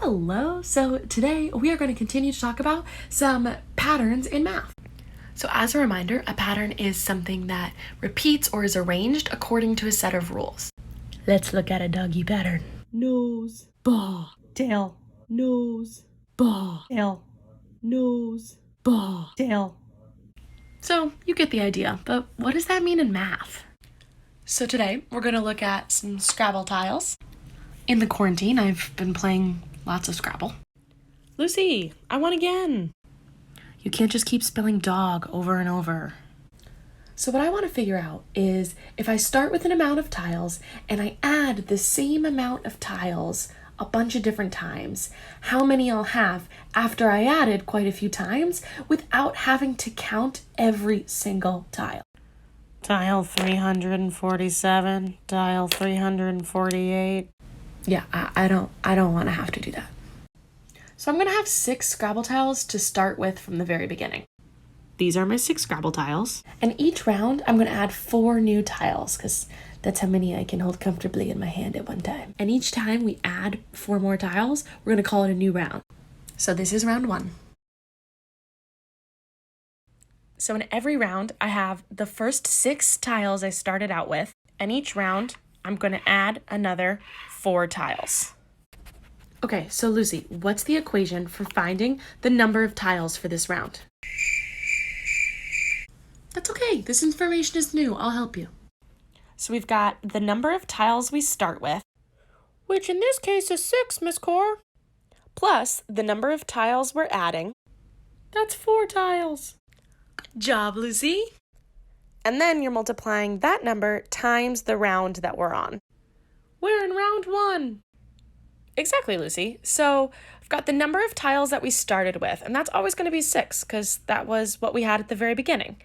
Hello! So today we are going to continue to talk about some patterns in math. So as a reminder, a pattern is something that repeats or is arranged according to a set of rules. Let's look at a doggy pattern. Nose, paw, tail, nose, paw, tail, nose, paw, tail. So you get the idea, but what does that mean in math? So today we're going to look at some Scrabble tiles. In the quarantine, I've been playing lots of Scrabble. Lucy, I won again. You can't just keep spelling dog over and over. So what I want to figure out is if I start with an amount of tiles and I add the same amount of tiles a bunch of different times, how many I'll have after I added quite a few times without having to count every single tile. Tile 347, tile 348. Yeah, I don't want to have to do that. So I'm going to have 6 Scrabble tiles to start with from the very beginning. These are my 6 Scrabble tiles. And each round, I'm going to add 4 new tiles because that's how many I can hold comfortably in my hand at one time. And each time we add 4 more tiles, we're going to call it a new round. So this is round 1. So in every round, I have the first 6 tiles I started out with. And each round, I'm going to add another 4 tiles. Okay, so Lucy, what's the equation for finding the number of tiles for this round? That's okay. This information is new. I'll help you. So we've got the number of tiles we start with, which in this case is 6, Miss Core, plus the number of tiles we're adding. That's 4 tiles. Good job, Lucy. And then you're multiplying that number times the round that we're on. We're in round 1. Exactly, Lucy. So I've got the number of tiles that we started with, and that's always going to be 6 because that was what we had at the very beginning.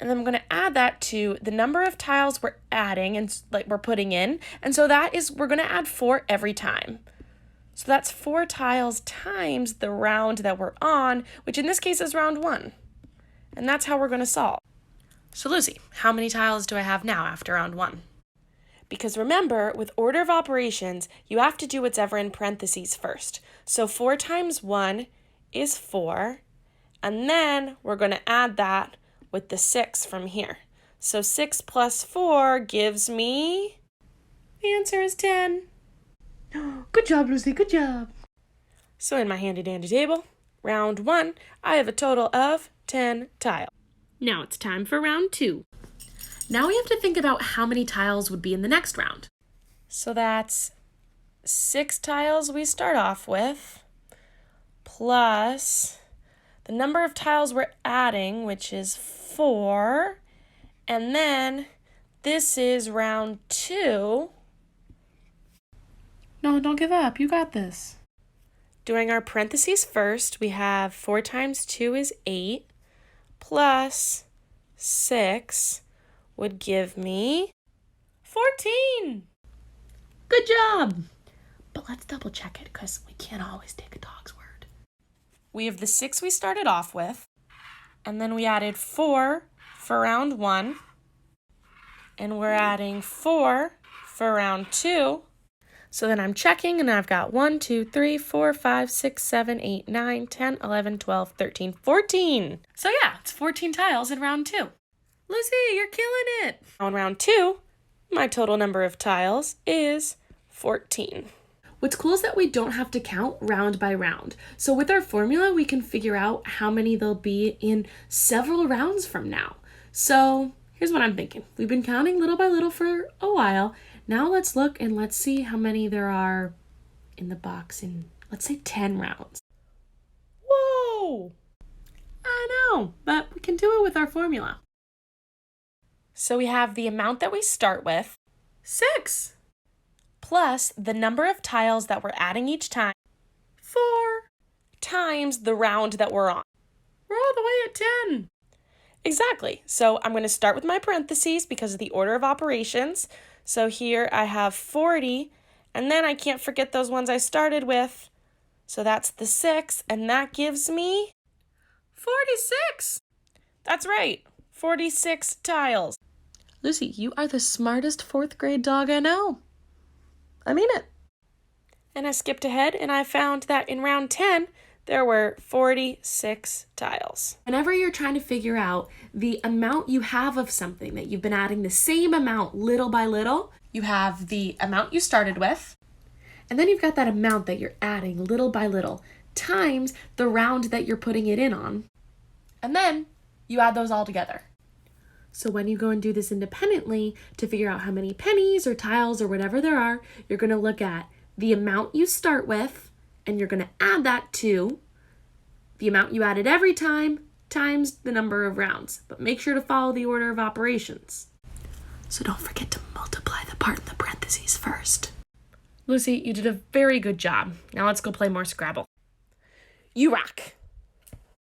And then I'm going to add that to the number of tiles we're adding and we're putting in. And so we're going to add 4 every time. So that's 4 tiles times the round that we're on, which in this case is round 1. And that's how we're going to solve. So Lucy, how many tiles do I have now after round 1? Because remember, with order of operations, you have to do whatever in parentheses first. So 4 times 1 is 4, and then we're going to add that with the 6 from here. So 6 plus 4 gives me... The answer is 10. Good job, Lucy, good job. So in my handy-dandy table, round 1, I have a total of 10 tiles. Now it's time for round 2. Now we have to think about how many tiles would be in the next round. So that's 6 tiles we start off with, plus the number of tiles we're adding, which is 4, and then this is round 2. No, don't give up. You got this. Doing our parentheses first, we have 4 times 2 is 8, plus 6 would give me 14. Good job. But let's double check it because we can't always take a dog's word. We have the 6 we started off with, and then we added 4 for round 1, and we're adding 4 for round 2. So then I'm checking, and I've got 1, 2, 3, 4, 5, 6, 7, 8, 9, 10, 11, 12, 13, 14. So yeah, it's 14 tiles in round 2. Lucy, you're killing it. On round 2, my total number of tiles is 14. What's cool is that we don't have to count round by round. So with our formula, we can figure out how many there'll be in several rounds from now. So here's what I'm thinking. We've been counting little by little for a while. Now let's look and let's see how many there are in the box in, let's say, 10 rounds. Whoa! I know, but we can do it with our formula. So we have the amount that we start with, 6, plus the number of tiles that we're adding each time, 4, times the round that we're on. We're all the way at 10. Exactly. So I'm going to start with my parentheses because of the order of operations. So here I have 40, and then I can't forget those ones I started with. So that's the 6, and that gives me 46. That's right, 46 tiles. Lucy, you are the smartest 4th grade dog I know. I mean it. And I skipped ahead and I found that in round 10, there were 46 tiles. Whenever you're trying to figure out the amount you have of something, that you've been adding the same amount little by little, you have the amount you started with, and then you've got that amount that you're adding little by little, times the round that you're putting it in on. And then you add those all together. So when you go and do this independently to figure out how many pennies or tiles or whatever there are, you're going to look at the amount you start with, and you're going to add that to the amount you added every time times the number of rounds. But make sure to follow the order of operations. So don't forget to multiply the part in the parentheses first. Lucy, you did a very good job. Now let's go play more Scrabble. You rock!